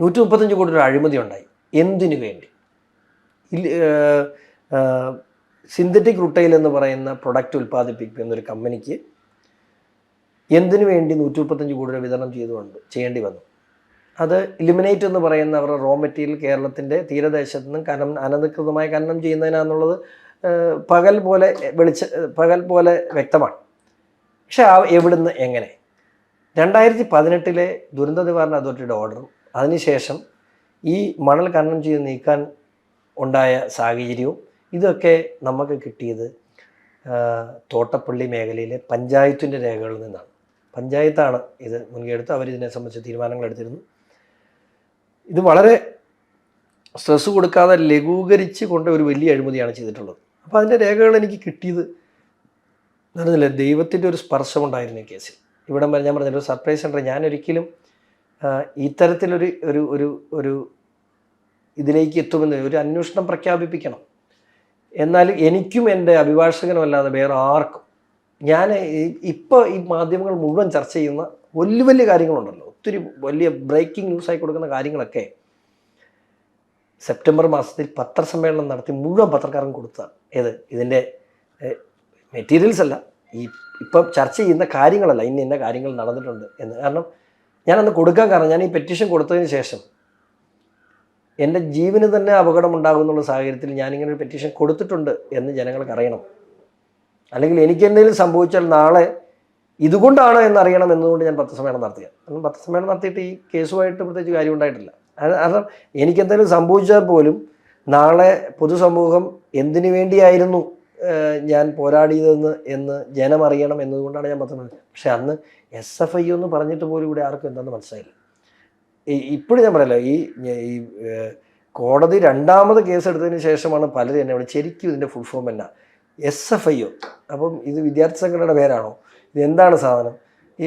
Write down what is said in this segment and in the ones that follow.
135 കോടി രൂപ അഴിമതി ഉണ്ടായി. എന്തിനു വേണ്ടി? സിന്തറ്റിക് റുട്ടൈൽ എന്ന് പറയുന്ന പ്രൊഡക്റ്റ് ഉൽപ്പാദിപ്പിക്കുന്ന ഒരു കമ്പനിക്ക് എന്തിനു വേണ്ടി 135 കോടി രൂപ വിതരണം ചെയ്യേണ്ടി വന്നു? അത് ഇലിമിനേറ്റ് എന്ന് പറയുന്ന അവരുടെ റോ മെറ്റീരിയൽ കേരളത്തിൻ്റെ തീരദേശത്ത് നിന്നും അനധികൃതമായി ഖനനം ചെയ്യുന്നതിനാന്നുള്ളത് പകൽ പോലെ വ്യക്തമാണ്. പക്ഷെ എവിടുന്ന് എങ്ങനെ? 2018 ദുരന്ത നിവാരണ അതോറിറ്റിയുടെ ഓർഡറും അതിനുശേഷം ഈ മണൽ ഖനനം ചെയ്ത് നീക്കാൻ ഉണ്ടായ സാഹചര്യവും ഇതൊക്കെ നമുക്ക് കിട്ടിയത് തോട്ടപ്പള്ളി മേഖലയിലെ പഞ്ചായത്തിൻ്റെ രേഖകളിൽ നിന്നാണ്. പഞ്ചായത്താണ് ഇത് മുൻകൈയെടുത്ത് അവരിതിനെ സംബന്ധിച്ച് തീരുമാനങ്ങൾ എടുത്തിരുന്നു. ഇത് വളരെ സ്ട്രെസ് കൊടുക്കാതെ ലഘൂകരിച്ച് കൊണ്ട് ഒരു വലിയ അഴിമതിയാണ് ചെയ്തിട്ടുള്ളത്. അപ്പോൾ അതിൻ്റെ രേഖകൾ എനിക്ക് കിട്ടിയത് നടന്നില്ല. ദൈവത്തിൻ്റെ ഒരു സ്പർശമുണ്ടായിരുന്നു ഈ കേസിൽ. ഇവിടം വരെ ഞാൻ പറഞ്ഞൊരു സർപ്രൈസ് ഉണ്ട്. ഞാനൊരിക്കലും ഇത്തരത്തിലൊരു ഒരു ഒരു ഒരു ഇതിലേക്ക് എത്തുമെന്ന് ഒരു അന്വേഷണം പ്രഖ്യാപിപ്പിക്കണം. എന്നാൽ എനിക്കും എൻ്റെ അഭിഭാഷകനും അല്ലാതെ വേറെ ആർക്കും ഞാൻ ഇപ്പോൾ ഈ മാധ്യമങ്ങൾ മുഴുവൻ ചർച്ച ചെയ്യുന്ന വലിയ വലിയ കാര്യങ്ങളുണ്ടല്ലോ, ഒത്തിരി വലിയ ബ്രേക്കിംഗ് ന്യൂസായി കൊടുക്കുന്ന കാര്യങ്ങളൊക്കെ സെപ്റ്റംബർ മാസത്തിൽ പത്രസമ്മേളനം നടത്തി മുഴുവൻ പത്രക്കാർക്കും കൊടുത്ത ഇതിൻ്റെ മെറ്റീരിയൽസ് അല്ല, ഇപ്പം ചർച്ച ചെയ്യുന്ന കാര്യങ്ങളല്ല, ഇന്ന കാര്യങ്ങൾ നടന്നിട്ടുണ്ട് എന്ന്. കാരണം ഞാനന്ന് കൊടുക്കാൻ കാരണം ഞാൻ ഈ പെറ്റീഷൻ കൊടുത്തതിന് ശേഷം എൻ്റെ ജീവന് തന്നെ അപകടമുണ്ടാകുന്നുള്ള സാഹചര്യത്തിൽ ഞാനിങ്ങനെ ഒരു പെറ്റീഷൻ കൊടുത്തിട്ടുണ്ട് എന്ന് ജനങ്ങൾക്ക് അറിയണം. അല്ലെങ്കിൽ എനിക്ക് എന്തെങ്കിലും സംഭവിച്ചാൽ നാളെ ഇതുകൊണ്ടാണ് എന്നറിയണം എന്നതുകൊണ്ട് ഞാൻ പത്രസമ്മേളനം നടത്തിയത്. കാരണം പത്രസമ്മേളനം നടത്തിയിട്ട് ഈ കേസുമായിട്ട് പ്രത്യേകിച്ച് കാര്യം ഉണ്ടായിട്ടില്ല. കാരണം എനിക്കെന്തെങ്കിലും സംഭവിച്ചാൽ പോലും നാളെ പൊതുസമൂഹം എന്തിനു വേണ്ടിയായിരുന്നു ഞാൻ പോരാടിയതെന്ന് എന്ന് ജനം അറിയണം എന്നതുകൊണ്ടാണ് ഞാൻ പത്രസമ്മേളനം. പക്ഷെ അന്ന് SFI എന്ന് പറഞ്ഞിട്ട് പോലും ഇവിടെ ആർക്കും എന്താണെന്ന് മനസ്സിലായില്ല. ഇപ്പോഴും ഞാൻ പറയല്ലോ, ഈ കോടതി രണ്ടാമത് കേസെടുത്തതിന് ശേഷമാണ് പലരും എന്നെ ഇവിടെ ശരിക്കും ഇതിൻ്റെ ഫുൾ ഫോം എന്നാ SFIO. അപ്പം ഇത് വിദ്യാർത്ഥി സംഘടനയുടെ പേരാണോ? ഇത് എന്താണ് സാധനം? ഈ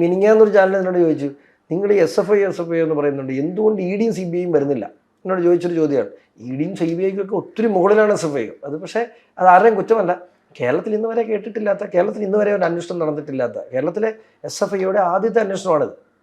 മിനിങ്ങാന്നൊരു ചാനൽ എന്നോട് ചോദിച്ചു, നിങ്ങൾ ഈ SFI എന്ന് പറയുന്നുണ്ട്, എന്തുകൊണ്ട് EDയും CBIയും വരുന്നില്ല? എന്നോട് ചോദിച്ചൊരു ചോദ്യമാണ്. EDയും CBIക്കൊക്കെ ഒത്തിരി മുകളിലാണ് SFI. അത് പക്ഷേ അത് ആരുടെയും കുറ്റമല്ല. കേരളത്തിൽ ഇന്ന് വരെ കേട്ടിട്ടില്ലാത്ത, കേരളത്തിൽ ഇന്ന് വരെ ഒരു അന്വേഷണം നടന്നിട്ടില്ലാത്ത, കേരളത്തിലെ SFIയുടെ ആദ്യത്തെ അന്വേഷണമാണിത്.